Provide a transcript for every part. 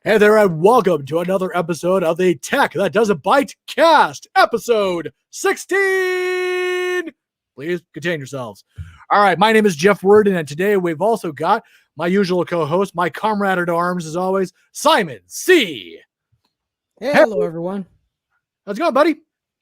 Hey there, and welcome to another episode of the That Doesn't Byte Cast, episode 16. Please contain yourselves. All right, my name is Jeff Worden, and today we've also got my usual co-host, my comrade at arms, as always, Simon C. Hey, hello, everyone. How's it going, buddy?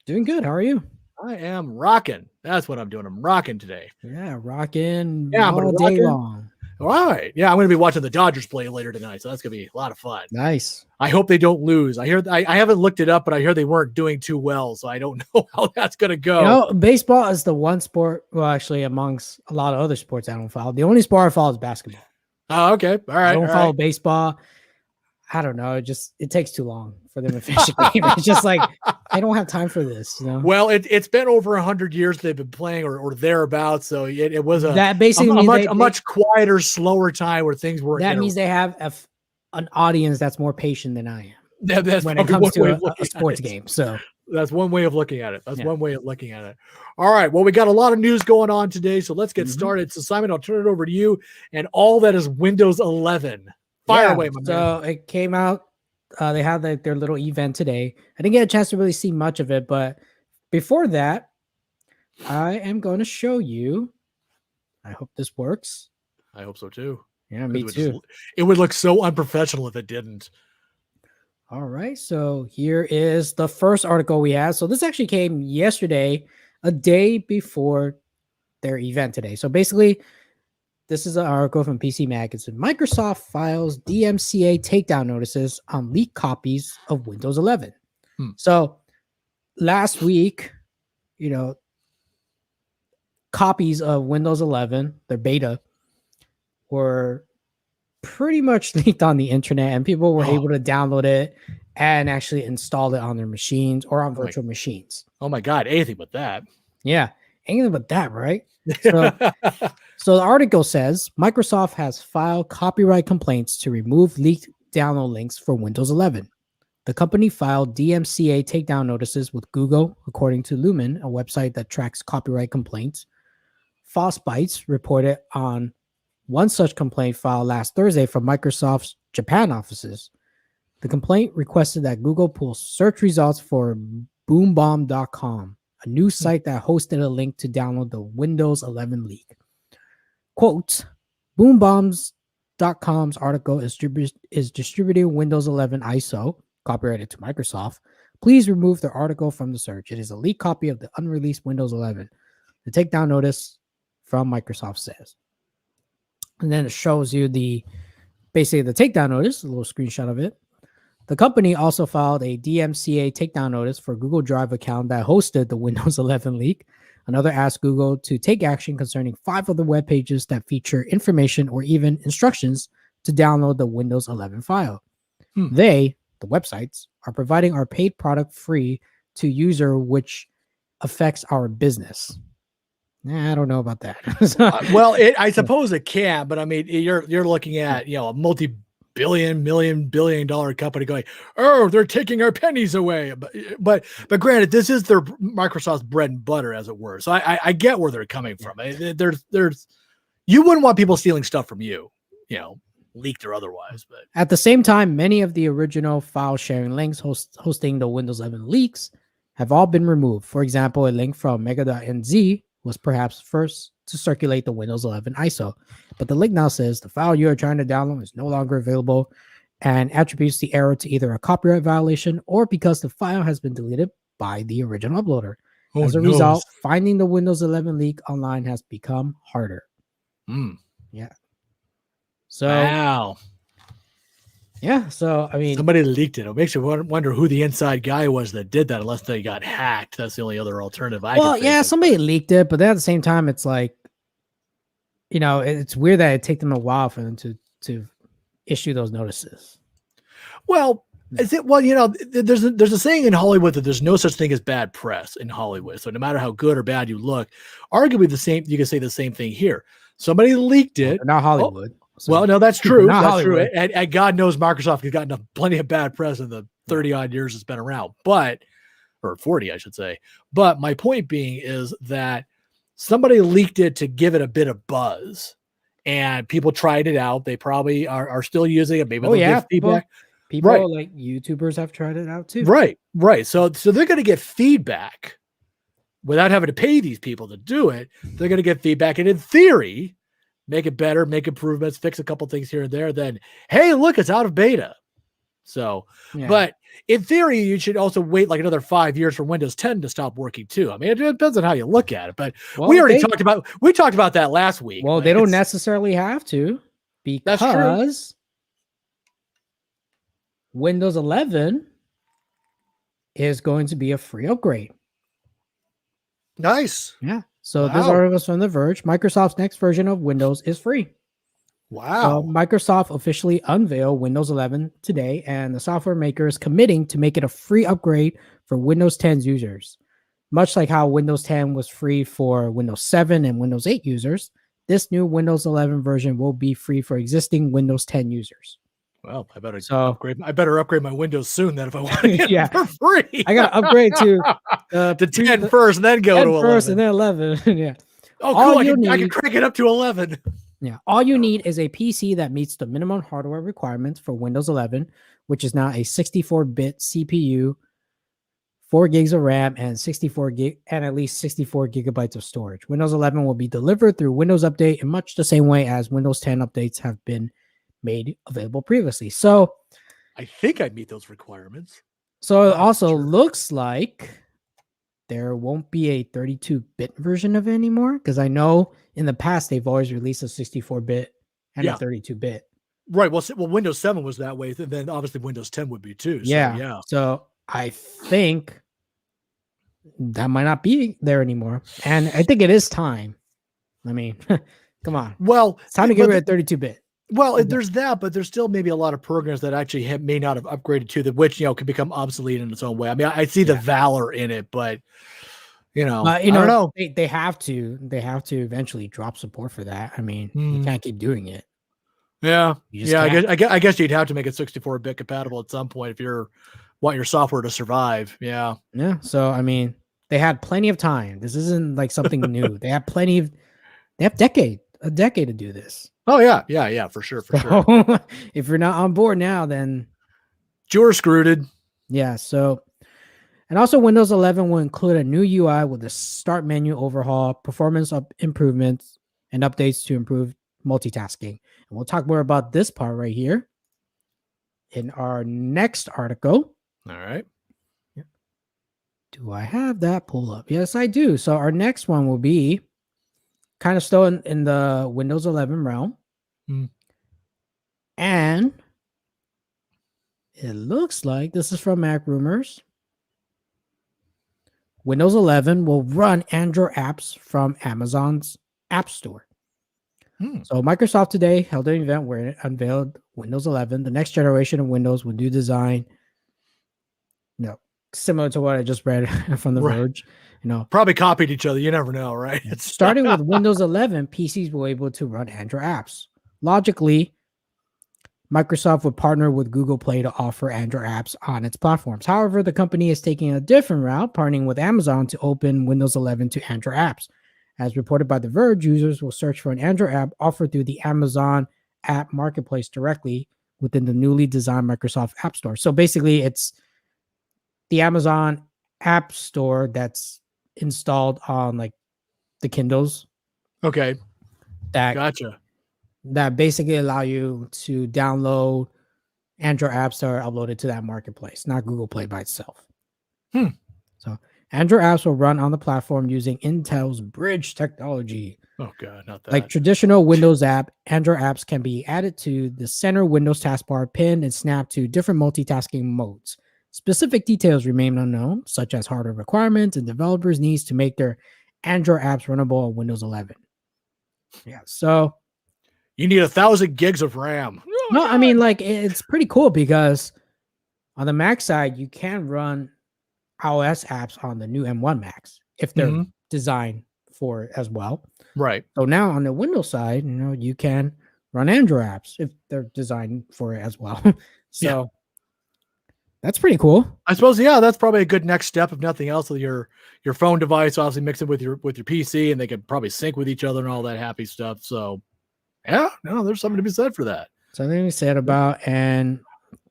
Doing good. How are you? I am rocking. That's what I'm doing. I'm rocking today. Yeah, rocking all day long. All right. Yeah, I'm going to be watching the Dodgers play later tonight, so that's going to be a lot of fun. Nice. I hope they don't lose. I haven't looked it up, but I hear they weren't doing too well, so I don't know how that's going to go. You know, baseball is the one sport, well, actually, amongst a lot of other sports I don't follow. The only sport I follow is basketball. Oh, okay. All right. I don't follow baseball. I don't know. It takes too long for them to finish a game. It's just like, I don't have time for this. You know? Well, it's been over 100 years they've been playing or thereabouts. So it was a much quieter, slower time where things were. That means they have an audience that's more patient than I am that's when it comes to a sports game. So that's one way of looking at it. One way of looking at it. All right. Well, we got a lot of news going on today, so let's get started. So Simon, I'll turn it over to you and all that is Windows 11. Fire away, my man. So it came out. They had their little event today. I didn't get a chance to really see much of it, but before that, I am going to show you. I hope this works. I hope so too. Yeah, me too. It would look so unprofessional if it didn't. All right. So here is the first article we have. So this actually came yesterday, a day before their event today. So basically, this is an article from PC Magazine. Microsoft files DMCA takedown notices on leaked copies of Windows 11. So last week, copies of Windows 11, their beta, were pretty much leaked on the internet, and people were able to download it and actually install it on their machines or on virtual machines. Oh my God, anything but that. Yeah, anything but that, right? So the article says Microsoft has filed copyright complaints to remove leaked download links for Windows 11. The company filed DMCA takedown notices with Google, according to Lumen, a website that tracks copyright complaints. Bytes reported on one such complaint filed last Thursday from Microsoft's Japan offices. The complaint requested that Google pull search results for boombomb.com, a news site that hosted a link to download the Windows 11 leak. Quote, boombombs.com's article is distributing Windows 11 ISO, copyrighted to Microsoft. Please remove the article from the search. It is a leaked copy of the unreleased Windows 11. The takedown notice from Microsoft says. And then it shows you basically the takedown notice, a little screenshot of it. The company also filed a DMCA takedown notice for Google Drive account that hosted the Windows 11 leak. Another asked Google to take action concerning 5 other web pages that feature information or even instructions to download the Windows 11 file. They, the websites, are providing our paid product free to user, which affects our business. I don't know about that. I suppose it can, but I mean, you're looking at a multi-billion dollar company going, oh, they're taking our pennies away. But granted, this is their Microsoft's bread and butter, as it were. So I get where they're coming from. There's you wouldn't want people stealing stuff from you, leaked or otherwise. But at the same time, many of the original file sharing links hosting the Windows 11 leaks have all been removed. For example, a link from mega.nz was perhaps first to circulate the Windows 11 ISO. But the link now says the file you are trying to download is no longer available and attributes the error to either a copyright violation or because the file has been deleted by the original uploader. Oh, As a no. result, finding the Windows 11 leak online has become harder. Yeah. So, Wow. yeah. So, I mean, Somebody leaked it. It makes you wonder who the inside guy was that did that, unless they got hacked. That's the only other alternative I could think of. somebody leaked it, but then at the same time, it's like, it's weird that it take them a while for them to issue those notices. Well, is it? Well, there's a saying in Hollywood that there's no such thing as bad press in Hollywood. So no matter how good or bad you look, arguably you can say the same thing here. Somebody leaked it. Not Hollywood. Well, no, that's true. Not That's Hollywood. true. And God knows Microsoft has gotten plenty of bad press in the 30 odd years it's been around, or 40, I should say. But my point being is that somebody leaked it to give it a bit of buzz, and people tried it out. They probably are still using it. Maybe they'll give feedback. People like YouTubers have tried it out too. Right. So they're going to get feedback without having to pay these people to do it. They're going to get feedback, and in theory, make it better, make improvements, fix a couple things here and there. Then, hey, look, it's out of beta. So, but in theory, you should also wait like another 5 years for Windows 10 to stop working too. I mean, it depends on how you look at it. But we talked about that last week. Well, they don't necessarily have to, because Windows 11 is going to be a free upgrade. Nice. Yeah. So this article is from The Verge. Microsoft's next version of Windows is free. Wow. So Microsoft officially unveiled Windows 11 today, and the software maker is committing to make it a free upgrade for Windows 10's users. Much like how Windows 10 was free for Windows 7 and Windows 8 users, this new Windows 11 version will be free for existing Windows 10 users. Well, I better upgrade my Windows soon then if I want to get it for free. I got to upgrade to 10 first and then go to 11. First and then 11. Yeah. Oh, cool. I can crank it up to 11. Yeah. All you need is a PC that meets the minimum hardware requirements for Windows 11, which is now a 64-bit CPU, 4 gigs of RAM, and at least 64 gigabytes of storage. Windows 11 will be delivered through Windows Update in much the same way as Windows 10 updates have been made available previously. So I think I meet those requirements. So it also looks like there won't be a 32-bit version of it anymore, because I know in the past they've always released a 64-bit and a 32-bit. Right. Well, Windows 7 was that way. And then obviously Windows 10 would be too. So, yeah. So I think that might not be there anymore. And I think it is time. I mean, come on. Well, it's time to get rid of 32-bit. Well, there's that, but there's still maybe a lot of programs that actually may not have upgraded to that, which, could become obsolete in its own way. I mean, I see the valor in it, but I don't know. They have to eventually drop support for that. I mean, you can't keep doing it. Yeah. I guess you'd have to make it 64-bit compatible at some point if you want your software to survive. Yeah. Yeah. So, I mean, they had plenty of time. This isn't like something new. They have a decade to do this. Oh yeah, for sure. If you're not on board now, then you're screwed. Yeah. So, and also Windows 11 will include a new UI with a start menu overhaul, performance improvements, and updates to improve multitasking. And we'll talk more about this part right here in our next article. All right. Do I have that pull up? Yes, I do. So our next one will be kind of still in the Windows 11 realm. And it looks like this is from Mac Rumors. Windows 11 will run Android apps from Amazon's App Store. So Microsoft today held an event where it unveiled Windows 11, the next generation of Windows with new design. Similar to what I just read from The Verge. Probably copied each other. You never know, right? Starting with Windows 11, PCs will be able to run Android apps. Logically, Microsoft would partner with Google Play to offer Android apps on its platforms. However, the company is taking a different route, partnering with Amazon to open Windows 11 to Android apps. As reported by The Verge, users will search for an Android app offered through the Amazon app marketplace directly within the newly designed Microsoft App Store. So basically, it's the Amazon App Store that's installed on like the Kindles. Okay. Gotcha. That basically allow you to download Android apps that are uploaded to that marketplace, not Google Play by itself. So Android apps will run on the platform using Intel's Bridge technology. Oh god, not that. Like traditional Windows app, Android apps can be added to the center Windows taskbar, pinned and snapped to different multitasking modes. Specific details remain unknown, such as hardware requirements and developers' needs to make their Android apps runnable on Windows 11. Yeah, so you need 1,000 gigs of RAM. no, I mean, like it's pretty cool because on the Mac side, you can run iOS apps on the new M1 Macs if they're designed for it as well. Right. So now on the Windows side, you can run Android apps if they're designed for it as well. So that's pretty cool. I suppose, yeah, that's probably a good next step, if nothing else, with your phone device, obviously mix it with your PC, and they could probably sync with each other and all that happy stuff. So yeah, no, there's something to be said for that. Something to be said about, and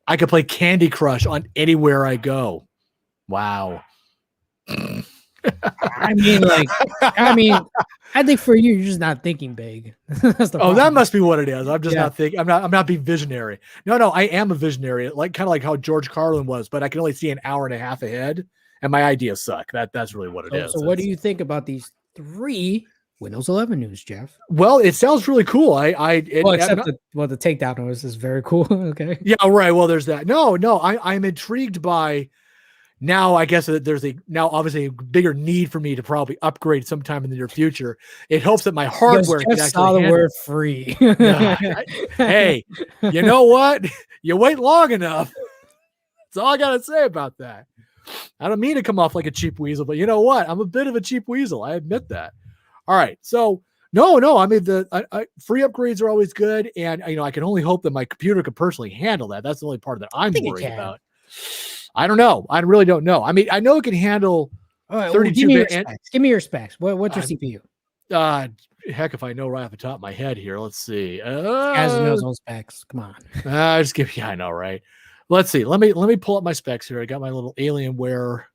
I could play Candy Crush on anywhere I go. Wow. I think for you, you're just not thinking big. That's the problem. That must be what it is. I'm just not thinking. I'm not being visionary. No, I am a visionary, kind of like how George Carlin was, but I can only see an hour and a half ahead, and my ideas suck. That's really what it is. So what do you think about these 3 Windows 11 news, Jeff? Well, it sounds really cool. The takedown notice is very cool. Okay. Yeah, right. Well, there's that. No, I'm intrigued by. Now, I guess that there's obviously a bigger need for me to probably upgrade sometime in the near future. It helps that my hardware can actually saw the word free. Hey, you know what? You wait long enough. That's all I got to say about that. I don't mean to come off like a cheap weasel, but you know what? I'm a bit of a cheap weasel. I admit that. All right. So no. I mean, the free upgrades are always good. And, I can only hope that my computer can personally handle that. That's the only part that I'm worried about. I don't know. I really don't know. I mean, I know it can handle 32-bit. Give me your specs. What's your CPU? Heck, if I know right off the top of my head here. Let's see. Guys knows those specs. Come on. Just give me. I know, right? Let's see. Let me pull up my specs here. I got my little Alienware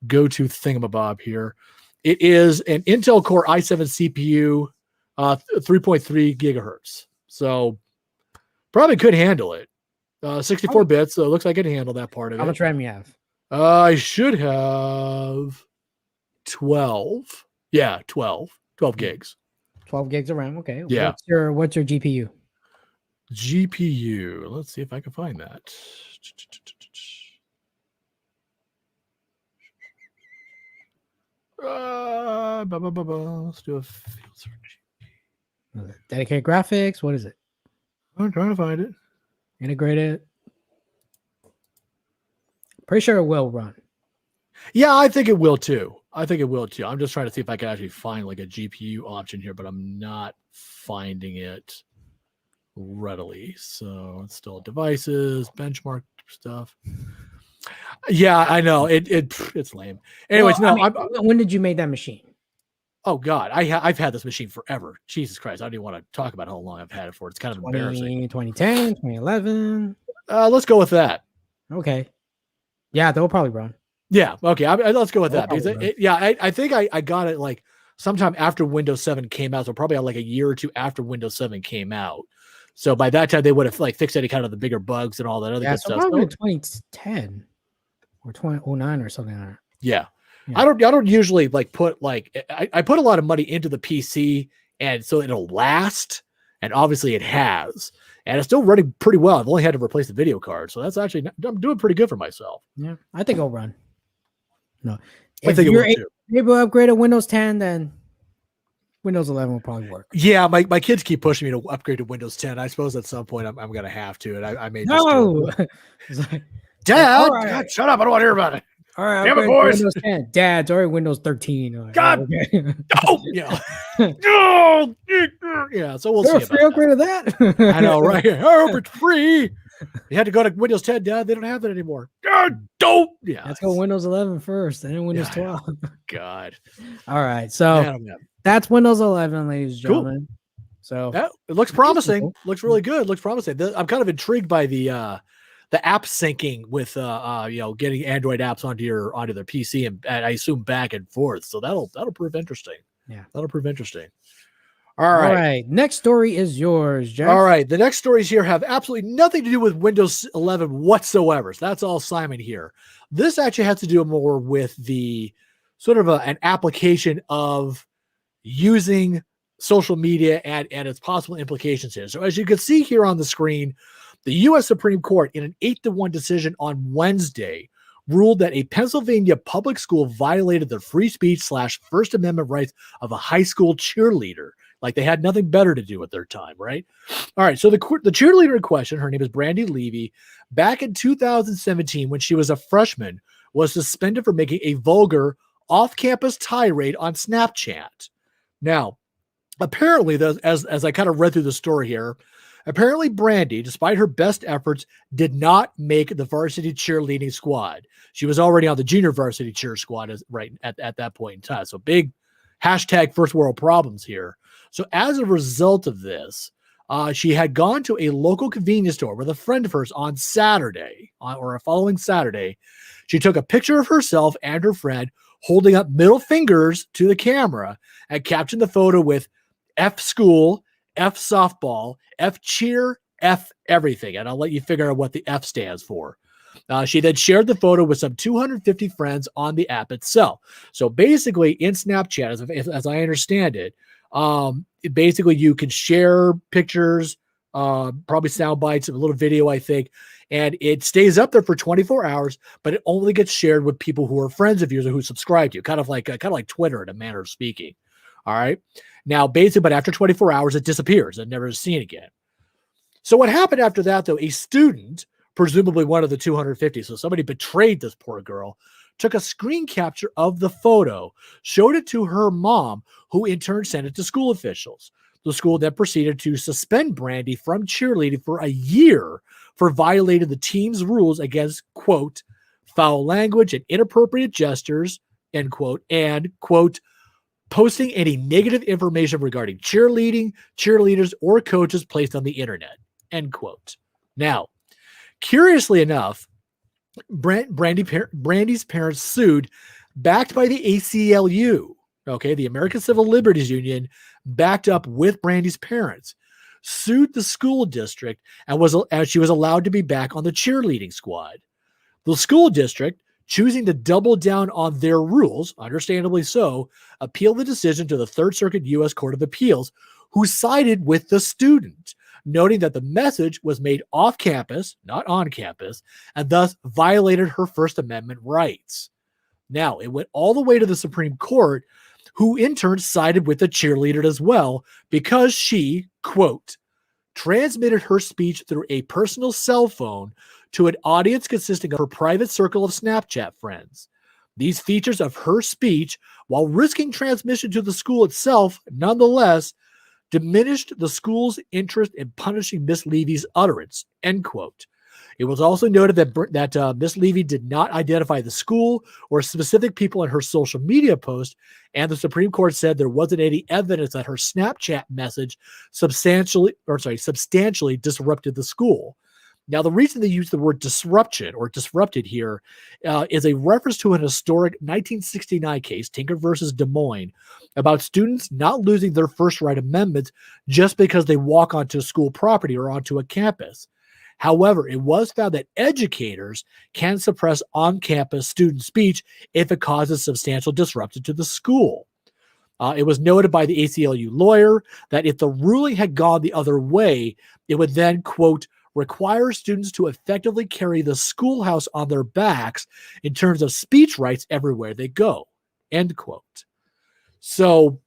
go-to thingamabob here. It is an Intel Core i7 CPU, 3.3 gigahertz. So probably could handle it. 64 bits, so it looks like I can handle that part of it. How much RAM you have? I should have 12. Yeah, 12 gigs. 12 gigs of RAM. Okay. Yeah. What's your GPU? GPU. Let's see if I can find that. Let's do a field search. Dedicated graphics. What is it? I'm trying to find it. Integrated. Pretty sure it will run. Yeah, I think it will too. I'm just trying to see if I can actually find like a GPU option here, but I'm not finding it readily. So it's still devices, benchmark stuff. Yeah, I know. It's lame. Anyways, when did you make that machine? Oh God, I've had this machine forever. Jesus Christ, I don't even want to talk about how long I've had it for. It's kind of embarrassing. 2010, 2011. Let's go with that. Okay. Yeah, they'll probably run. Yeah. Okay. Let's go with that because I think I got it like sometime after Windows 7 came out. So probably like a year or two after Windows 7 came out. So by that time they would have like fixed any kind of the bigger bugs and all that other good stuff. Probably 2010 or 2009 or something like that. Yeah. I don't usually like put like I put a lot of money into the PC and so it'll last, and obviously it has, and it's still running pretty well. I've only had to replace the video card, so that's actually I'm doing pretty good for myself. Yeah, I think it'll run. No, I think you're able to upgrade to Windows 10, then Windows 11 will probably work. Yeah, my kids keep pushing me to upgrade to Windows 10. I suppose at some point I'm gonna have to, and I may just Dad, right. God, shut up! I don't want to hear about it. All right, damn it, boys. Windows 10. Dad's already Windows 13. Like, God, yeah, no, yeah. So we'll see. A free upgrade of that. I know, right? I hope it's free. You had to go to Windows 10, Dad. They don't have that anymore. God, don't. Yeah, let's go Windows 11 first, and then Windows 12. God. All right, so that's Windows 11, ladies and gentlemen. Cool. So it looks promising. Cool. Looks really good. Looks promising. I'm kind of intrigued by the app syncing with getting Android apps onto their PC and I assume back and forth. So that'll prove interesting. Yeah, that'll prove interesting. All right. Next story is yours, Jeff. All right. The next stories here have absolutely nothing to do with Windows 11 whatsoever. So that's all Simon here. This actually has to do more with the sort of an application of using social media and its possible implications here. So as you can see here on the screen, the U.S. Supreme Court, in an 8-1 decision on Wednesday, ruled that a Pennsylvania public school violated the free speech / First Amendment rights of a high school cheerleader. Like they had nothing better to do with their time, right? All right, so the cheerleader in question, her name is Brandy Levy, back in 2017 when she was a freshman, was suspended for making a vulgar off-campus tirade on Snapchat. Now, apparently, as I kind of read through the story here, apparently Brandy, despite her best efforts, did not make the varsity cheerleading squad. She was already on the junior varsity cheer squad right at that point in time. So big hashtag first world problems here. So as a result of this, she had gone to a local convenience store with a friend of hers on Saturday, or a following Saturday. She took a picture of herself and her friend holding up middle fingers to the camera and captioned the photo with F school, F softball, F cheer, F everything. And I'll let you figure out what the F stands for. She then shared the photo with some 250 friends on the app itself. So basically in Snapchat, as I understand it, basically you can share pictures, probably sound bites, a little video, I think, and it stays up there for 24 hours, but it only gets shared with people who are friends of yours or who subscribe to you, kind of like Twitter in a manner of speaking. All right. Now, basically, but after 24 hours, it disappears and never is seen again. So what happened after that, though, a student, presumably one of the 250, so somebody betrayed this poor girl, took a screen capture of the photo, showed it to her mom, who in turn sent it to school officials. The school then proceeded to suspend Brandy from cheerleading for a year for violating the team's rules against, quote, foul language and inappropriate gestures, end quote, and, quote, posting any negative information regarding cheerleaders, or coaches placed on the internet, end quote. Now, curiously enough, Brandy's parents sued, backed by the ACLU, okay, the American Civil Liberties Union, backed up with Brandy's parents, sued the school district, and she was allowed to be back on the cheerleading squad. The school district, choosing to double down on their rules, understandably so, appealed the decision to the Third Circuit U.S. Court of Appeals, who sided with the student, noting that the message was made off campus, not on campus, and thus violated her First Amendment rights. Now, it went all the way to the Supreme Court, who in turn sided with the cheerleader as well, because she, quote, transmitted her speech through a personal cell phone to an audience consisting of her private circle of Snapchat friends. These features of her speech, while risking transmission to the school itself, nonetheless diminished the school's interest in punishing Miss Levy's utterance, end quote. It was also noted that Miss Levy did not identify the school or specific people in her social media post, and the Supreme Court said there wasn't any evidence that her Snapchat message substantially disrupted the school. Now, the reason they use the word disruption or disrupted here is a reference to an historic 1969 case, Tinker versus Des Moines, about students not losing their First Right Amendments just because they walk onto school property or onto a campus. However, it was found that educators can suppress on-campus student speech if it causes substantial disruption to the school. It was noted by the ACLU lawyer that if the ruling had gone the other way, it would then, quote, require students to effectively carry the schoolhouse on their backs in terms of speech rights everywhere they go, end quote. So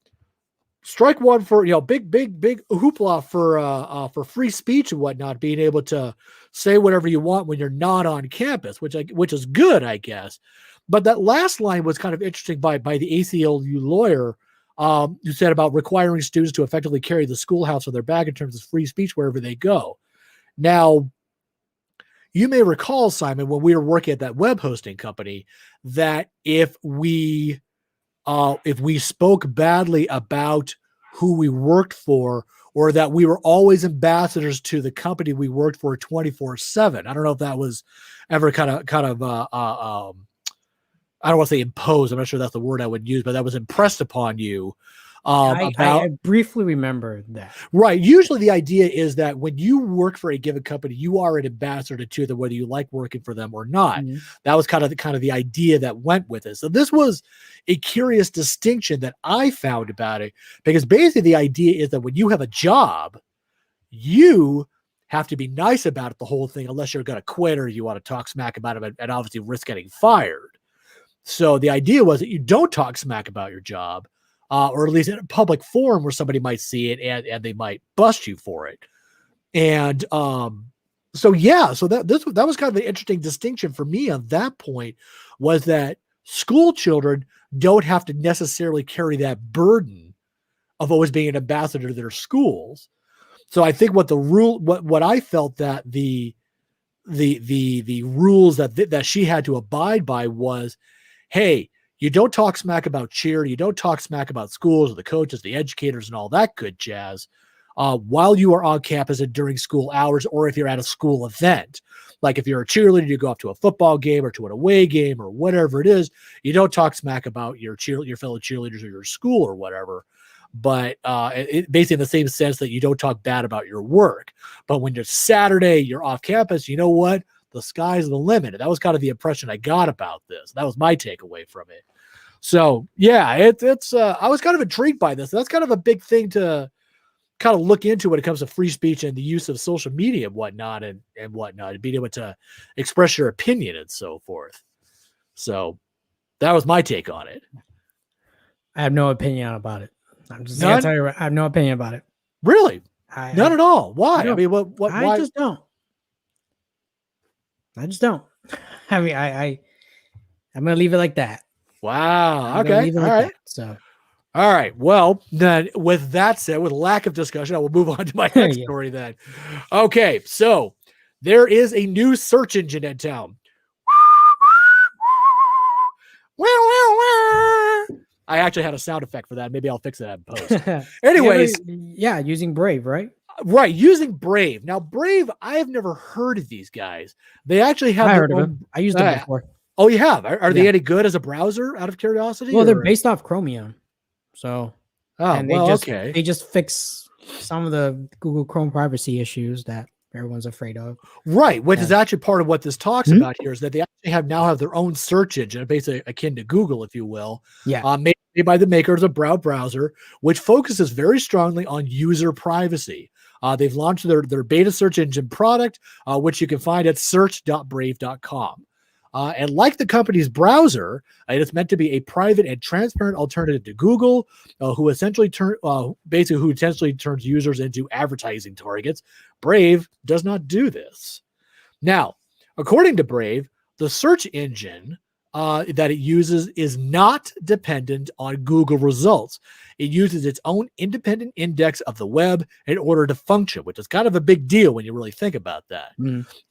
strike one for, big hoopla for free speech and whatnot, being able to say whatever you want when you're not on campus, which is good, I guess. But that last line was kind of interesting by the ACLU lawyer, who said about requiring students to effectively carry the schoolhouse on their back in terms of free speech wherever they go. Now, you may recall, Simon, when we were working at that web hosting company, that if we spoke badly about who we worked for, or that we were always ambassadors to the company we worked for 24/7. I don't know if that was ever kind of I don't want to say imposed. I'm not sure that's the word I would use, but that was impressed upon you. I briefly remember that. Right. Usually the idea is that when you work for a given company, you are an ambassador to them, whether you like working for them or not. Mhm. That was kind of the idea that went with it. So this was a curious distinction that I found about it, because basically the idea is that when you have a job, you have to be nice about it, the whole thing, unless you're going to quit or you want to talk smack about it and obviously risk getting fired. So the idea was that you don't talk smack about your job, or at least in a public forum where somebody might see it and they might bust you for it. And so that was kind of an interesting distinction for me on that point, was that school children don't have to necessarily carry that burden of always being an ambassador to their schools. So I think what I felt that the rules that she had to abide by was, hey, you don't talk smack about cheer, you don't talk smack about schools or the coaches, the educators, and all that good jazz while you are on campus and during school hours, or if you're at a school event. Like if you're a cheerleader, you go up to a football game or to an away game or whatever it is, you don't talk smack about your fellow cheerleaders or your school or whatever. But it basically in the same sense that you don't talk bad about your work. But when it's Saturday, you're off campus, you know what? The sky's the limit. And that was kind of the impression I got about this. That was my takeaway from it. So yeah, I was kind of intrigued by this. That's kind of a big thing to kind of look into when it comes to free speech and the use of social media and whatnot, and being able to express your opinion and so forth. So that was my take on it. I have no opinion about it. I'm just going to tell you, I have no opinion about it. Really? None at all. Why? I mean, what? I why? just don't. I just don't. I mean, I'm going to leave it like that. Wow. Okay. All right. So. All right. Well, then with that said, with lack of discussion, I will move on to my next story then. Okay. So there is a new search engine in town. I actually had a sound effect for that. Maybe I'll fix that in post. Anyways. Using Brave, right? Right. Using Brave. Now, Brave, I have never heard of these guys. They actually have. I heard of them. I used them before. Oh, you have? Are they any good as a browser, out of curiosity? Well, they're based off Chromium. So, okay. They just fix some of the Google Chrome privacy issues that everyone's afraid of. Right, which is actually part of what this talks about here, is that they actually now have their own search engine, basically akin to Google, if you will. Yeah. Made by the makers of Browse browser, which focuses very strongly on user privacy. They've launched their beta search engine product, which you can find at search.brave.com. And like the company's browser, it is meant to be a private and transparent alternative to Google, who essentially turns users into advertising targets. Brave does not do this. Now, according to Brave, the search engine that it uses is not dependent on Google results. It uses its own independent index of the web in order to function, which is kind of a big deal when you really think about that.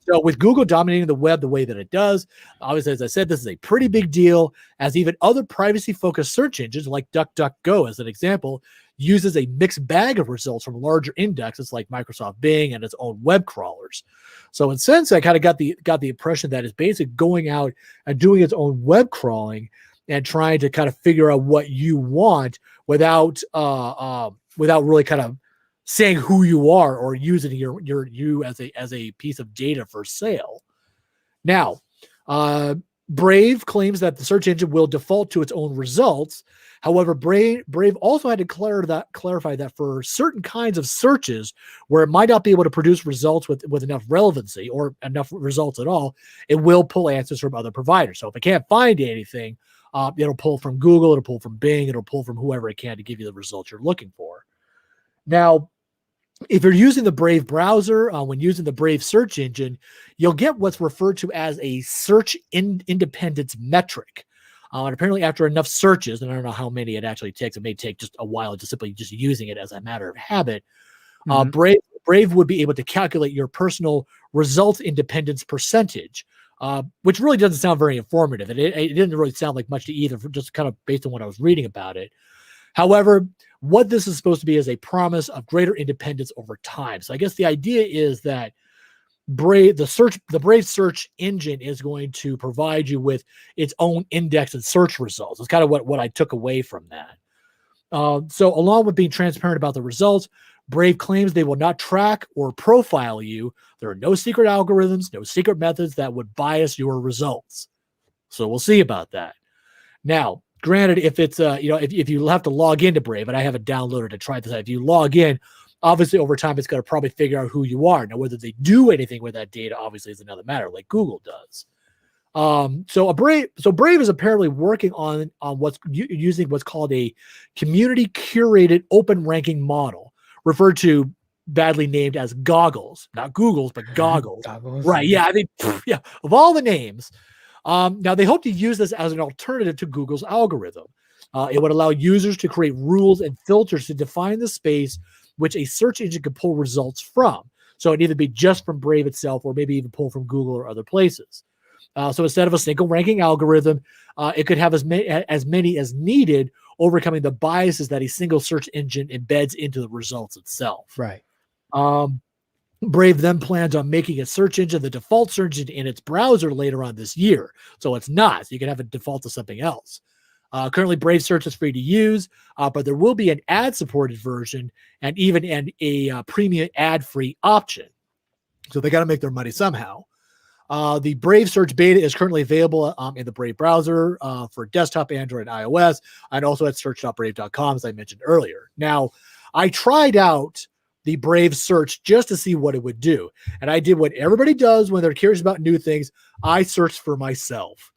So with Google dominating the web the way that it does, obviously, as I said, this is a pretty big deal, as even other privacy-focused search engines like DuckDuckGo, as an example, uses a mixed bag of results from larger indexes like Microsoft Bing and its own web crawlers. So in a sense, I kind of got the impression that it's basically going out and doing its own web crawling and trying to kind of figure out what you want without really kind of saying who you are or using you as a piece of data for sale. Now, Brave claims that the search engine will default to its own results. However, Brave also had to clarify that for certain kinds of searches where it might not be able to produce results with enough relevancy or enough results at all, it will pull answers from other providers. So if it can't find anything, it'll pull from Google, it'll pull from Bing, it'll pull from whoever it can to give you the results you're looking for. Now, if you're using the Brave browser, when using the Brave search engine, you'll get what's referred to as a search independence metric. And apparently after enough searches, and I don't know how many it actually takes, it may take just a while just simply just using it as a matter of habit, Brave would be able to calculate your personal results independence percentage, which really doesn't sound very informative. And it didn't really sound like much to either, just kind of based on what I was reading about it. However, what this is supposed to be is a promise of greater independence over time. So I guess the idea is that the Brave search engine is going to provide you with its own index and search results. It's kind of what I took away from that. So along with being transparent about the results, Brave claims they will not track or profile you. There are no secret algorithms, no secret methods that would bias your results. So we'll see about that. Now, granted, if it's if you have to log into Brave, and I haven't downloaded to try this out, if you log in, obviously over time it's going to probably figure out who you are. Now, whether they do anything with that data, obviously, is another matter, like Google does. So Brave is apparently working on using what's called a community curated open ranking model, referred to badly named as Goggles, not Googles, but Goggles. Goggles. Right? Yeah, I mean, yeah. Of all the names, now they hope to use this as an alternative to Google's algorithm. It would allow users to create rules and filters to define the space which a search engine could pull results from. So it'd either be just from Brave itself, or maybe even pull from Google or other places. So instead of a single ranking algorithm, it could have as many as needed, overcoming the biases that a single search engine embeds into the results itself. Right. Brave then plans on making a search engine the default search engine in its browser later on this year. So it's not. So you can have it default to something else. Currently, Brave Search is free to use, but there will be an ad-supported version and even a premium ad-free option. So they got to make their money somehow. The Brave Search beta is currently available in the Brave browser for desktop, Android, and iOS, and also at search.brave.com, as I mentioned earlier. Now, I tried out the Brave Search just to see what it would do. And I did what everybody does when they're curious about new things. I searched for myself,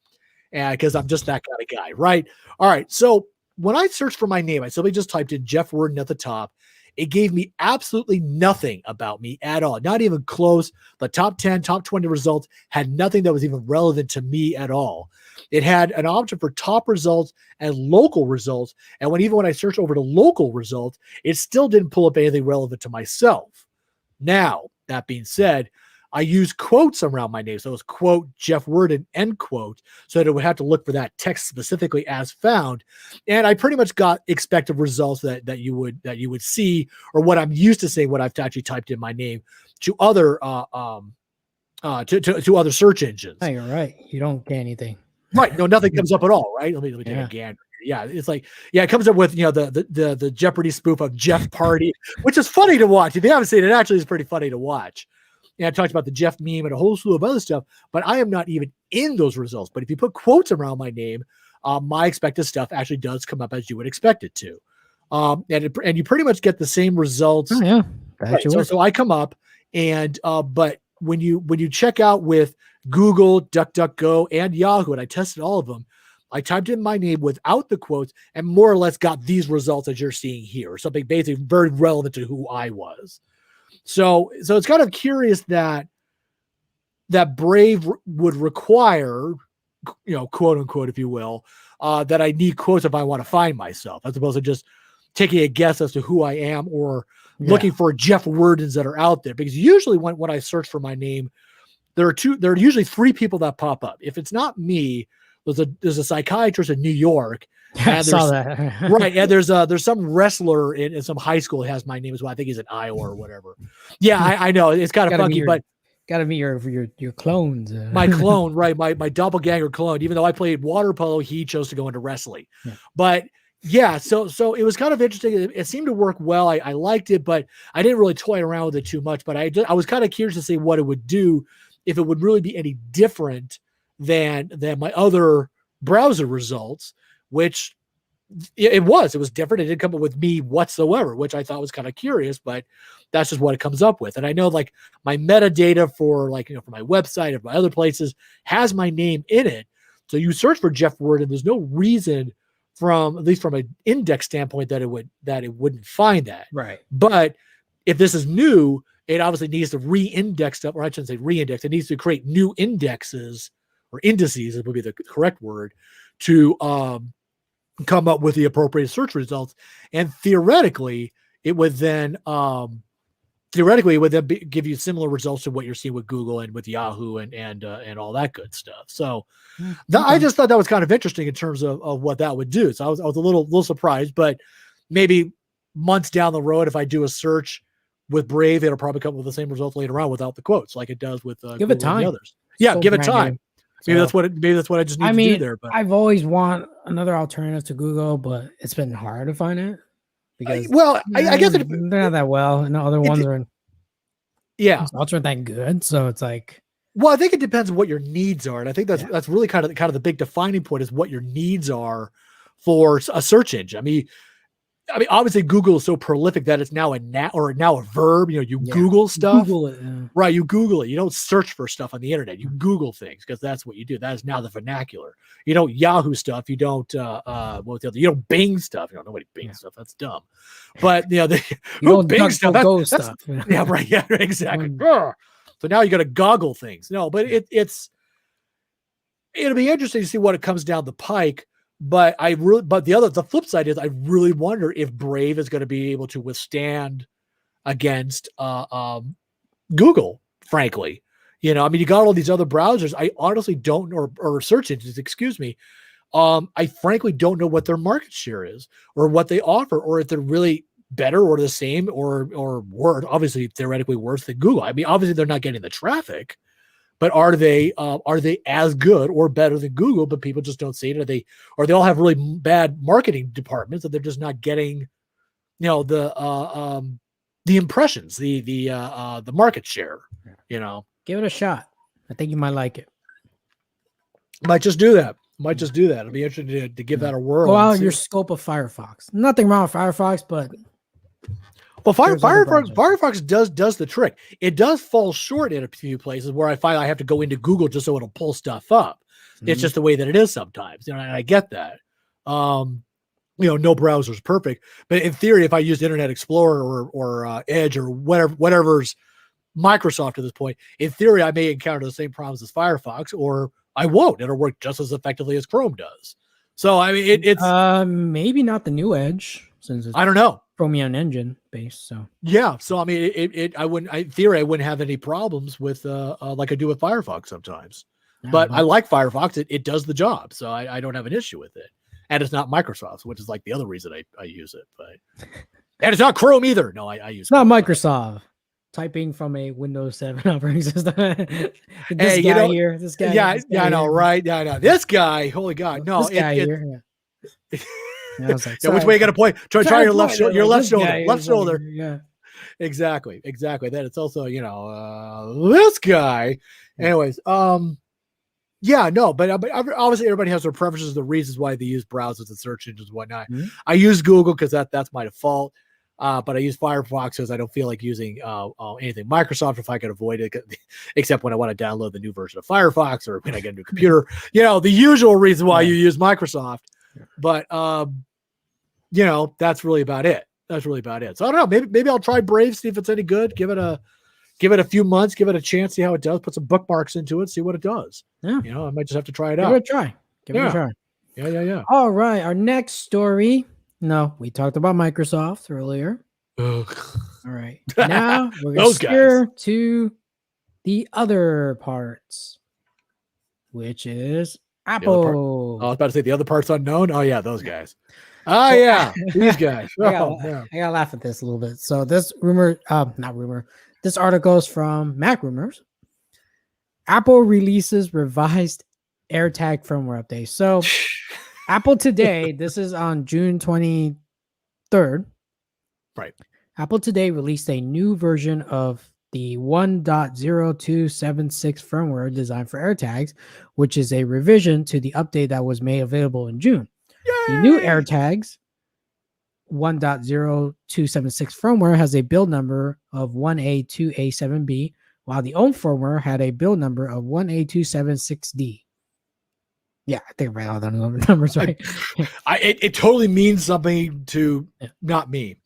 and because I'm just that kind of guy, right? All right. So when I searched for my name, I simply just typed in Jeff Worden at the top. It gave me absolutely nothing about me at all, not even close. The top 10, top 20 results had nothing that was even relevant to me at all. It had an option for top results and local results. And even when I searched over to local results, it still didn't pull up anything relevant to myself. Now, that being said, I use quotes around my name. So it was quote Jeff Worden, end quote, so that it would have to look for that text specifically as found. And I pretty much got expected results that you would see, or what I'm used to seeing, what I've actually typed in my name to other to other search engines. Oh, you're right. You don't get anything. Right. No, nothing comes up at all. Right. Let me take a gander. Yeah, it's like, it comes up with, the Jeopardy spoof of Jeff Party, which is funny to watch. If you haven't seen it, actually, it's pretty funny to watch. I talked about the Jeff meme and a whole slew of other stuff, but I am not even in those results. But if you put quotes around my name, my expected stuff actually does come up as you would expect it to. And you pretty much get the same results. Oh, yeah. Right. So I come up, and but when you check out with Google, DuckDuckGo, and Yahoo, and I tested all of them, I typed in my name without the quotes and more or less got these results that you're seeing here, or something basically very relevant to who I was. So it's kind of curious that Brave would require, quote unquote, if you will, that I need quotes if I want to find myself, as opposed to just taking a guess as to who I am, or looking for Jeff Wordens that are out there. Because usually when I search for my name, there are usually three people that pop up. If it's not me, there's a psychiatrist in New York. I saw that. Right. And there's some wrestler in some high school that has my name as well. I think he's in Iowa or whatever. Yeah, I know. It's kind of funky, but gotta be your clones. My clone, right? My doppelganger clone. Even though I played water polo, he chose to go into wrestling. Yeah. But yeah, so it was kind of interesting. It seemed to work well. I liked it, but I didn't really toy around with it too much. But I was kind of curious to see what it would do, if it would really be any different than my other browser results, which it was different. It didn't come up with me whatsoever, which I thought was kind of curious, but that's just what it comes up with. And I know, like, my metadata for, like, for my website and my other places has my name in it. So you search for Jeff Word, and there's no reason, at least from an index standpoint, that it wouldn't find that. Right. But if this is new, it obviously needs to re-index stuff, or I shouldn't say re-index. It needs to create new indexes, or indices, it would be the correct word, to come up with the appropriate search results. And theoretically, it would then give you similar results to what you're seeing with Google and with Yahoo and all that good stuff. So I just thought that was kind of interesting in terms of what that would do. So I was a little surprised, but maybe months down the road, if I do a search with Brave, it'll probably come up with the same results later on without the quotes, like it does with give it time. And the others. Yeah, so give it time. Maybe that's what I just need to do there. But I've always want another alternative to Google, but it's been hard to find it. because I guess they're not that well, and the other ones are results aren't that good. So it's like, well, I think it depends on what your needs are, and I think that's really kind of the big defining point is what your needs are for a search engine. I mean, obviously Google is so prolific that it's now a verb. You know, you Google stuff. Google it, right? You Google it. You don't search for stuff on the internet. You Google things because that's what you do. That is now the vernacular. You don't Yahoo stuff. You don't you don't Bing stuff. You don't nobody Bing stuff. That's dumb. But you don't Bing stuff. That's stuff. Yeah, right. Yeah, exactly. So now you got to goggle things. No, but it'll be interesting to see what it comes down the pike. But the flip side is I really wonder if Brave is going to be able to withstand against Google, frankly. You know, I mean, you got all these other browsers. I honestly don't, or search engines, excuse me. I frankly don't know what their market share is or what they offer, or if they're really better or the same or worse, obviously theoretically worse than Google. I mean, obviously they're not getting the traffic. But are they as good or better than Google? But people just don't see it. Or they all have really bad marketing departments that they're just not getting, the impressions, the market share. You know, give it a shot. I think you might like it. Might just do that. It'll be interesting to give that a whirl. Go out your scope of Firefox. Nothing wrong with Firefox, but. Well, Firefox does the trick. It does fall short in a few places where I find I have to go into Google just so it'll pull stuff up. Mm-hmm. It's just the way that it is sometimes. And I get that. No browser is perfect, but in theory, if I used Internet Explorer or Edge or whatever's Microsoft at this point, in theory, I may encounter the same problems as Firefox, or I won't. It'll work just as effectively as Chrome does. So I mean, it's maybe not the new Edge, since it's I don't know. Chromium engine based, so yeah. So I mean, I wouldn't have any problems with like I do with Firefox sometimes. But I like Firefox. It does the job, so I don't have an issue with it. And it's not Microsoft, which is like the other reason I use it. But and it's not Chrome either. No, I use. It's not Microsoft. Typing from a Windows 7 operating system. This guy here. I know, right? Yeah, I know. This guy, holy God, no, this guy here. Yeah. I was like, which way you got to point? Try your left shoulder. Your left shoulder. Yeah. Exactly. Then it's also, this guy. Anyways, yeah, no, but obviously everybody has their preferences, the reasons why they use browsers and search engines and whatnot. Mm-hmm. I use Google because that's my default. But I use Firefox because I don't feel like using anything Microsoft if I can avoid it, except when I want to download the new version of Firefox or when I get a new computer. The usual reason why you use Microsoft. But that's really about it. So I don't know. Maybe I'll try Brave, see if it's any good. Give it a few months, give it a chance, see how it does. Put some bookmarks into it, see what it does. Yeah. I might just have to try it out. Give it a try. Yeah. All right. Our next story. No, we talked about Microsoft earlier. All right. Now we're going to steer to the other parts, which is Apple. I was about to say the other part's unknown. Oh, yeah, those guys. Oh, yeah, these guys. I gotta laugh at this a little bit. So this this article is from Mac Rumors. Apple releases revised AirTag firmware update. So Apple today, this is on June 23rd. Right. Apple today released a new version of the 1.0276 firmware designed for AirTags, which is a revision to the update that was made available in June. Yay! The new AirTags 1.0276 firmware has a build number of 1A2A7B, while the old firmware had a build number of 1A276D. Yeah, I think I read all the numbers right. It totally means something to not me.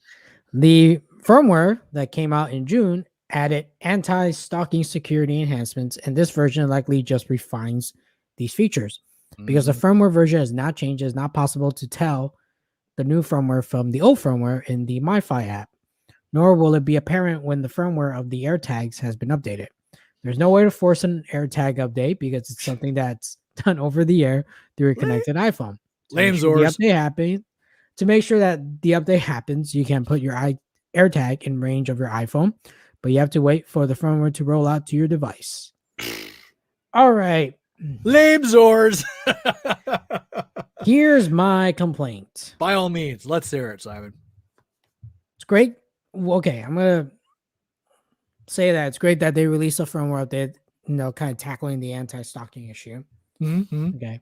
The firmware that came out in June added anti-stalking security enhancements, and this version likely just refines these features. Because the firmware version has not changed, it's not possible to tell the new firmware from the old firmware in the MiFi app, nor will it be apparent when the firmware of the AirTags has been updated. There's no way to force an AirTag update because it's something that's done over the air through a connected iPhone. To make sure that the update happens, you can put your AirTag in range of your iPhone, but you have to wait for the firmware to roll out to your device. All right. Lame Zors. Here's my complaint. By all means, let's hear it, Simon. It's great. Well, okay, I'm gonna say that it's great that they released a firmware update, kind of tackling the anti-stalking issue. Mm-hmm. Okay.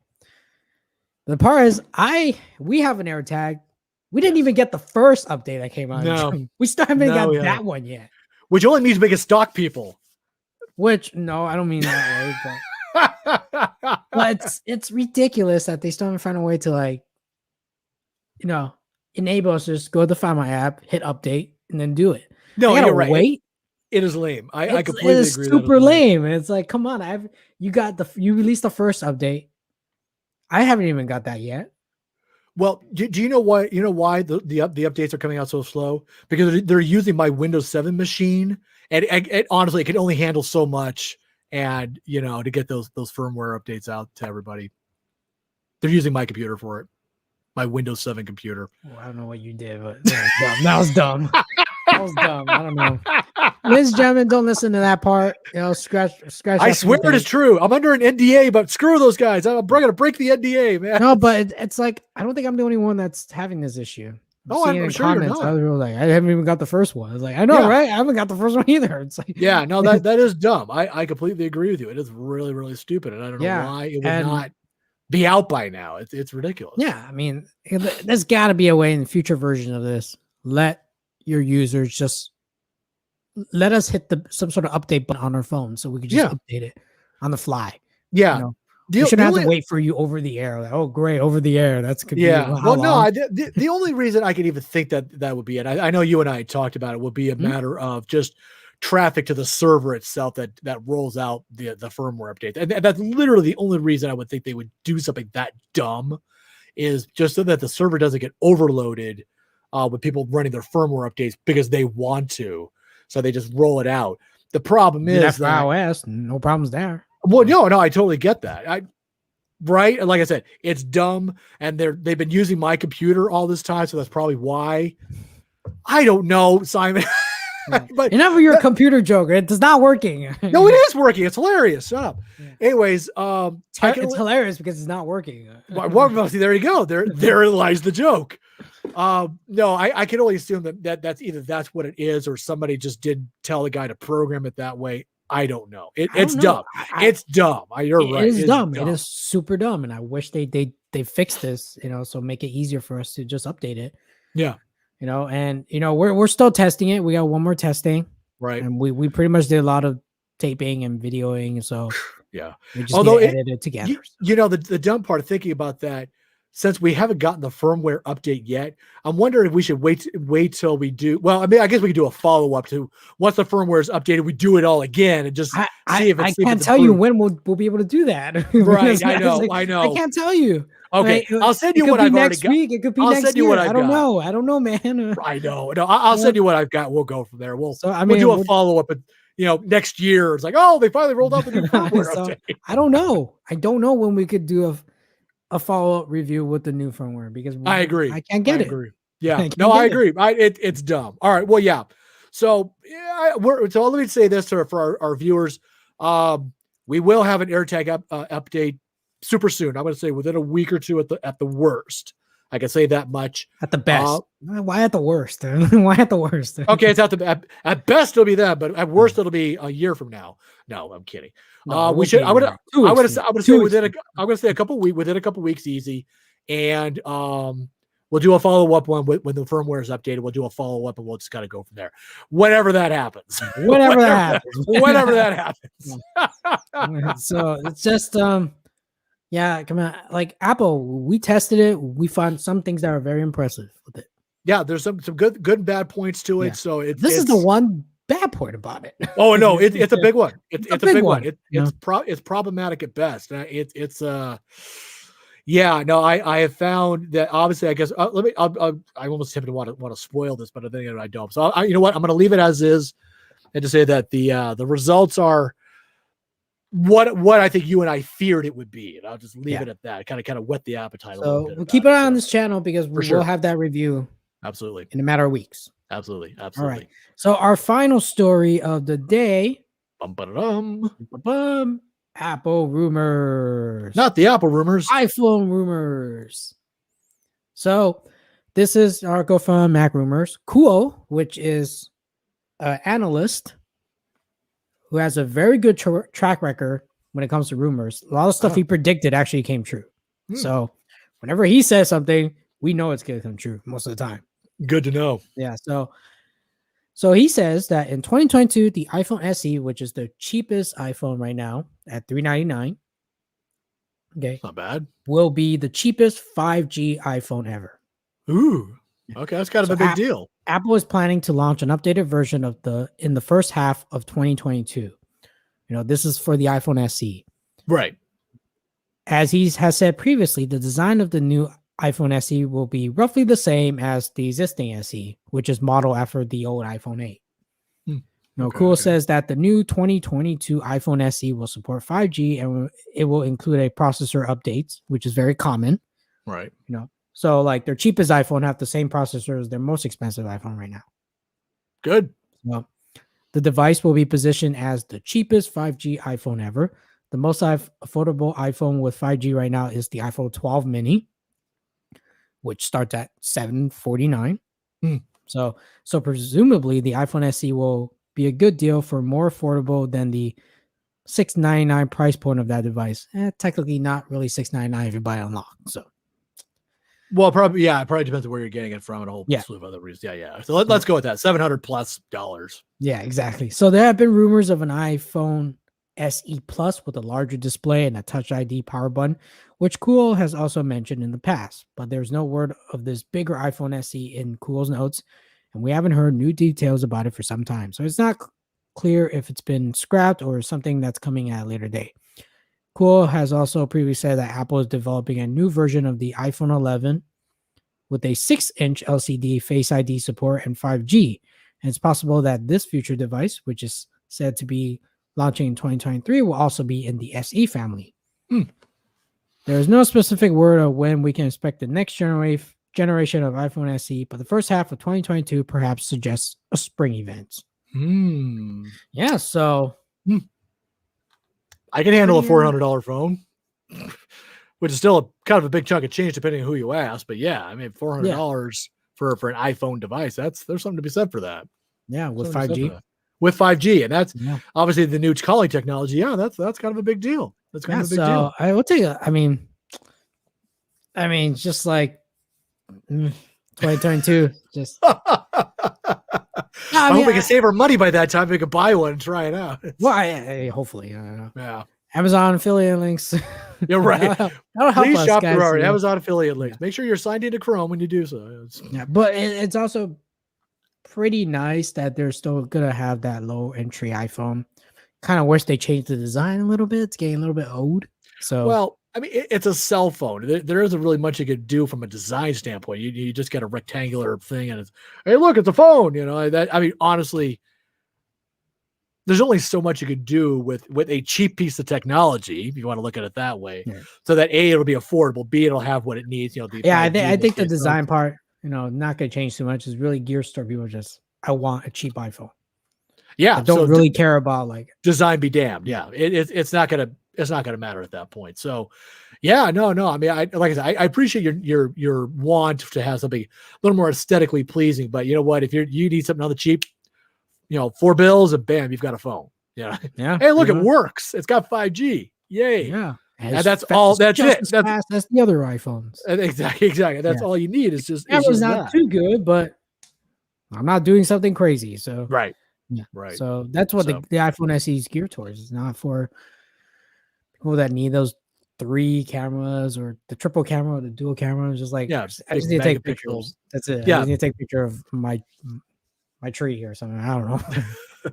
The part is, we have an AirTag. We didn't even get the first update that came out in No. June. We still haven't No, got that one yet. Which only means we can stalk people. Which, no, I don't mean that way, but it's ridiculous that they still haven't found a way to enable us to just go to the Find My app, hit update, and then do it. No, I gotta you're right. Wait. It is lame. I It completely is agree. super lame. And it's like, come on, you released the first update. I haven't even got that yet. Well, do you know why? You know why the updates are coming out so slow? Because they're using my Windows 7 machine, and honestly, it can only handle so much. And to get those firmware updates out to everybody, they're using my computer for it, my Windows 7 computer. Well, I don't know what you did, but that was dumb. That was dumb. I don't know. Ladies and gentlemen, don't listen to that part. Scratch. I swear it is true. I'm under an NDA, but screw those guys. I'm gonna break the NDA, man. No, but it's like I don't think I'm the only one that's having this issue. I'm sure you're not. Other people like, I haven't even got the first one. It's like, I know, right? I haven't got the first one either. It's like, yeah, no, that is dumb. I completely agree with you. It is really, really stupid, and I don't know why it would not be out by now. It's ridiculous. Yeah, I mean, there's got to be a way in the future version of this. Let your users just let us hit some sort of update button on our phone so we can just update it on the fly. Yeah. You shouldn't have to wait for you over the air. Like, oh, great, over the air. That's could yeah. Be well, no, the only reason I could even think that would be it. I know you and I talked about it. Would be a matter of just traffic to the server itself that rolls out the firmware update, and that's literally the only reason I would think they would do something that dumb, is just so that the server doesn't get overloaded with people running their firmware updates because they want to. So they just roll it out. The problem is that iOS, no problems there. Well, no, I totally get that. Right? And like I said, it's dumb, and they've been using my computer all this time, so that's probably why. I don't know, Simon. But you're a computer joker. It's not working. No, it is working. It's hilarious. Shut up. Yeah. Anyways, it's hilarious because it's not working. Well, see, there you go. There lies the joke. No, I can only assume that's either that's what it is, or somebody just didn't tell the guy to program it that way. I don't know. It's dumb. It's dumb. You're right. It is dumb. It is super dumb, and I wish they fixed this. So make it easier for us to just update it. Yeah. And we're still testing it. We got one more testing, right? And we pretty much did a lot of taping and videoing. So yeah. We just edit it together. The dumb part of thinking about that, since we haven't gotten the firmware update yet, I'm wondering if we should wait till we do. Well, I mean, I guess we could do a follow up to once the firmware is updated, we do it all again and just see if it's. I can't tell you when we'll be able to do that. Right. I know. I can't tell you. Okay. I'll send you what I've already got. It could be next week. I don't know. I don't know, man. I know. No, I'll send you what I've got. We'll go from there. We'll do a follow up. Next year it's like, oh, they finally rolled out the new firmware update. I don't know. I don't know when we could do a follow-up review with the new firmware because I agree. I can't get it. Yeah. I agree. It's dumb. All right. Well, yeah. So so let me say this for our viewers. We will have an AirTag update super soon. I'm going to say within a week or two at the worst. I can say that much. At the best. Why at the worst? Why at the worst? Okay, it's at best it'll be that, but at worst it'll be a year from now. No, I'm kidding. We should. I'm gonna say within a couple weeks, easy, and we'll do a follow up one when the firmware is updated. We'll do a follow up, and we'll just gotta go from there. Whenever that happens. Whenever that happens. So it's just yeah, come on. Like Apple, we tested it. We found some things that are very impressive with it. Yeah, there's some good and bad points to it. Yeah. So this is the one bad point about it. Oh no, it's a big one. It's a big one. It's problematic at best. Yeah. No, I have found that obviously. I guess I almost simply want to spoil this, but I think I don't. So you know what? I'm going to leave it as is, and to say that the results are what I think you and I feared it would be, and I'll just leave it at that. Kind of whet the appetite a little bit. We'll keep it on this channel because we'll have that review. Absolutely. In a matter of weeks. Absolutely. All right. So our final story of the day. Apple rumors. Not the Apple rumors. iPhone rumors. So this is an article from Mac Rumors. Kuo, which is an analyst who has a very good track record when it comes to rumors. A lot of stuff he predicted actually came true. So whenever he says something, we know it's going to come true most of the time. Good to know. Yeah. So he says that in 2022, the iPhone SE, which is the cheapest iPhone right now at $399, okay, not bad, will be the cheapest 5G iPhone ever. Ooh, okay, that's kind of a big deal. Apple is planning to launch an updated version of in the first half of 2022. This is for the iPhone SE. Right. As he has said previously, the design of the new iPhone SE will be roughly the same as the existing SE, which is modeled after the old iPhone 8. Kuo says that the new 2022 iPhone SE will support 5G and it will include a processor updates, which is very common. Right. So like their cheapest iPhone have the same processor as their most expensive iPhone right now. Good. Well, the device will be positioned as the cheapest 5G iPhone ever. The most affordable iPhone with 5G right now is the iPhone 12 mini, which starts at $749. So presumably the iPhone SE will be a good deal for more affordable than the $699 price point of that device. Technically not really $699 if you buy it on lock. So, well, probably it probably depends on where you're getting it from and a whole slew of other reasons. Yeah. So let's go with that $700 plus. Yeah, exactly. So there have been rumors of an iPhone SE Plus with a larger display and a Touch ID power button, which Kuo has also mentioned in the past. But there's no word of this bigger iPhone SE in Kuo's notes, and we haven't heard new details about it for some time. So it's not clear if it's been scrapped or something that's coming at a later date. Kuo has also previously said that Apple is developing a new version of the iPhone 11 with a 6-inch LCD Face ID support and 5G. And it's possible that this future device, which is said to be launching in 2023, will also be in the SE family. There is no specific word of when we can expect the next generation of iPhone SE, but the first half of 2022 perhaps suggests a spring event. Yeah, so I can handle a $400 phone, which is still kind of a big chunk of change depending on who you ask. But yeah, I mean, $400 for an iPhone device, there's something to be said for that. Yeah, with 5G. With 5G, and that's obviously the new calling technology. Yeah, that's kind of a big deal. That's kind of a big deal. I will tell you, I mean, just like 2022, just. I hope we can save our money by that time. We can buy one and try it out. Well, hopefully, I don't know. Yeah. Amazon affiliate links. You're right. That'll help Please us, shop guys, through our Amazon affiliate links. Make sure you're signed into Chrome when you do so. Yeah, but it's also pretty nice that they're still gonna have that low entry iPhone. Kind of wish they changed the design a little bit. It's getting a little bit old. So well, I mean, it's a cell phone. There isn't really much you could do from a design standpoint. You just get a rectangular thing, and it's, hey, look, it's a phone. I mean, honestly, there's only so much you could do with a cheap piece of technology, if you want to look at it that way. Yeah. So that A, it'll be affordable. B, it'll have what it needs. I think the design part, not going to change too much. Is really geared toward people I want a cheap iPhone. Yeah, I don't really care about like design. Be damned. Yeah, it's not gonna matter at that point. So, yeah, no. I mean, like I said, I appreciate your want to have something a little more aesthetically pleasing. But you know what? If you need something on the cheap, $4 bills and bam, you've got a phone. Yeah. Hey, look, it works. It's got 5G. Yay. Yeah. And that's all. That's it. That's fast as the other iPhones. Exactly. That's all you need. Is just. That was not too good, but I'm not doing something crazy. So right. Yeah. Right. So that's what the iPhone SE is geared towards. It's not for people that need those 3 cameras or the triple camera or the dual camera. It's just like, I just need to take pictures. That's it. I just need to take a picture of my tree or something. I don't know.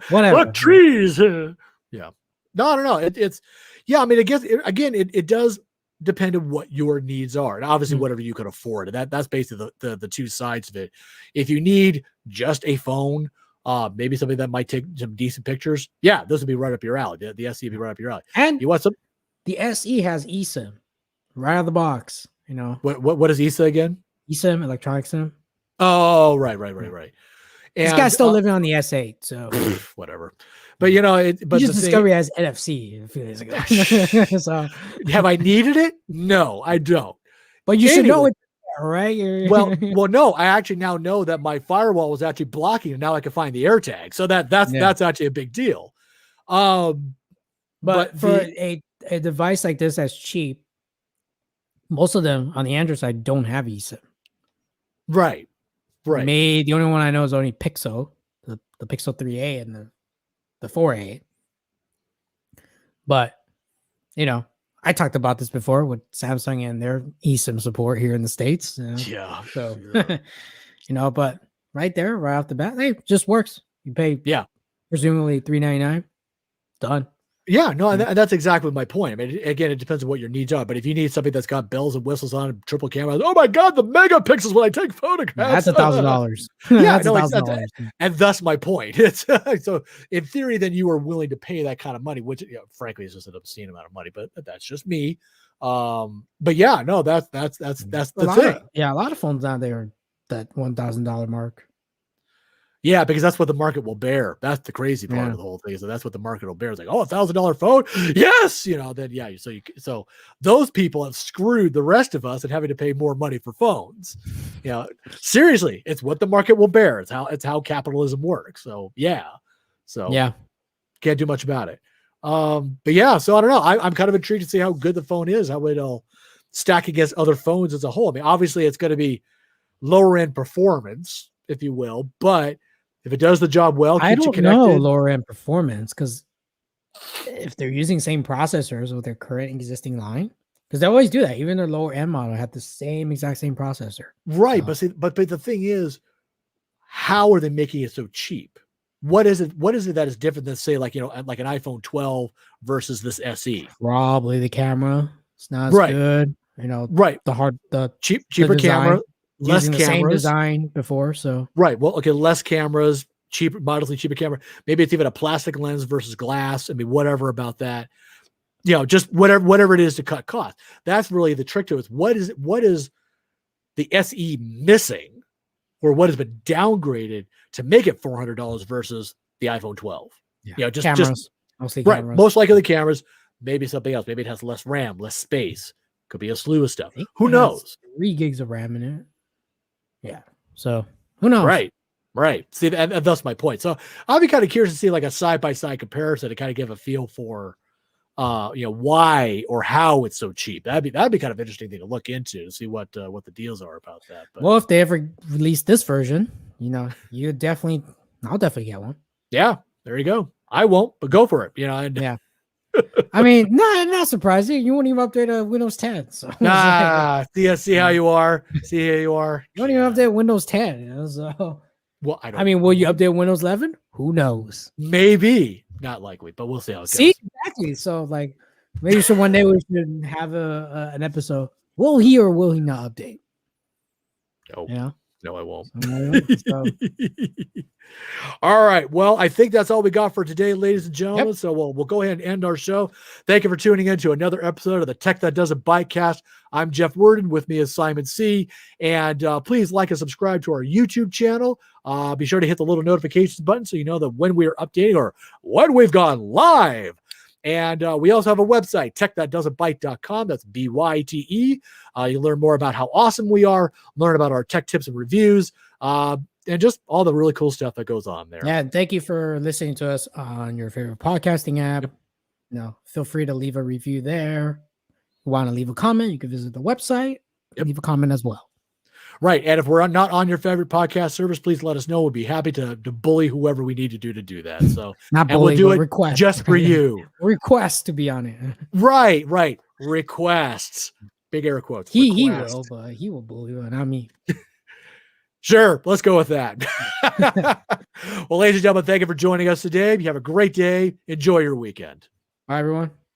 Whatever. What trees? Yeah. No. It's I mean, it does depend on what your needs are, and obviously whatever you can afford. And that's basically the two sides of it. If you need just a phone, maybe something that might take some decent pictures. Yeah, those would be right up your alley. The SE would be right up your alley. And you want some? The SE has eSIM right out of the box. What is eSIM again? eSIM, electronic SIM. Oh, right. And, this guy's still living on the S8, so whatever. But but just discovered as NFC a few days ago. So have I needed it? No, I don't. But you should know it. All right. Well, no, I actually now know that my firewall was actually blocking, and now I can find the AirTag. So that's actually a big deal. But for a device like this that's cheap, most of them on the Android side don't have eSIM. Right. The only one I know is only Pixel, the Pixel 3a and the 4a. But I talked about this before with Samsung and their eSIM support here in the States. Yeah. So but right there, right off the bat, it just works. You pay presumably $3.99. Done. Yeah, no, and that's exactly my point. I mean, again, it depends on what your needs are. But if you need something that's got bells and whistles on it, triple camera, oh my God, the megapixels when I take photographs. That's $1,000. Yeah, no, $1,000. And that's my point. It's so in theory, then you are willing to pay that kind of money, which frankly is just an obscene amount of money. But that's just me. But yeah, no, that's the thing. A lot of phones out there are that $1,000 mark. Yeah, because that's what the market will bear. That's the crazy part of the whole thing. So that's what the market will bear. It's like, oh, $1,000 phone, yes, then so those people have screwed the rest of us and having to pay more money for phones. Seriously, it's what the market will bear. It's how capitalism works. So can't do much about it. But yeah, so I don't know. I'm kind of intrigued to see how good the phone is, how it'll stack against other phones as a whole. I mean, obviously, it's going to be lower end performance, if you will, but if it does the job well, I don't know lower end performance because if they're using same processors with their current existing line, because they always do that, even their lower end model had the exact same processor. Right, so. but the thing is, how are they making it so cheap? What is it that is different than say like an iPhone 12 versus this SE? Probably the camera. It's not as good. The cheaper camera. Less cameras. Same design before, so right. Well, okay, less cameras, cheaper, modestly cheaper camera. Maybe it's even a plastic lens versus glass. I mean, whatever about that. Just whatever it is to cut costs. That's really the trick to it. What is the SE missing, or what has been downgraded to make it $400 versus the iPhone 12? Yeah, cameras, mostly right. Cameras. Most likely the cameras. Maybe something else. Maybe it has less RAM, less space. Could be a slew of stuff. Who knows? 3 gigs of RAM in it. Yeah. So who knows? Right. See, and that's my point. So I'll be kind of curious to see like a side-by-side comparison to kind of give a feel for, why or how it's so cheap. That'd be kind of interesting thing to look into to see what the deals are about that. But, well, if they ever release this version, I'll definitely get one. Yeah. There you go. I won't, but go for it. Yeah. I mean, not surprising. You won't even update a Windows 10. So see how you are. See how you are. You won't even update Windows 10. So well, I mean, will you update Windows 11? Who knows? Maybe. Not likely, but we'll see how it goes. See, exactly. So like maybe one day we should have an episode. Will he or will he not update? No, I won't. So. All right. Well, I think that's all we got for today, ladies and gentlemen. Yep. So we'll go ahead and end our show. Thank you for tuning in to another episode of the Tech That Doesn't Byte Cast. I'm Jeff Worden. With me is Simon C. And please like and subscribe to our YouTube channel. Be sure to hit the little notifications button so you know that when we are updating or when we've gone live. And we also have a website, techthatdoesn'tbyte.com. That's BYTE. You learn more about how awesome we are, learn about our tech tips and reviews, and just all the really cool stuff that goes on there. Yeah, thank you for listening to us on your favorite podcasting app. Yep. Feel free to leave a review there. If you want to leave a comment, you can visit the website and leave a comment as well. Right. And if we're not on your favorite podcast service, please let us know. We'd be happy to bully whoever we need to do that. So not bully, we'll do it request. Just for you. Request to be on it. Right. Requests. Big air quotes. He will, but he will bully you, not me. Sure. Let's go with that. Well, ladies and gentlemen, thank you for joining us today. You have a great day. Enjoy your weekend. Bye, everyone.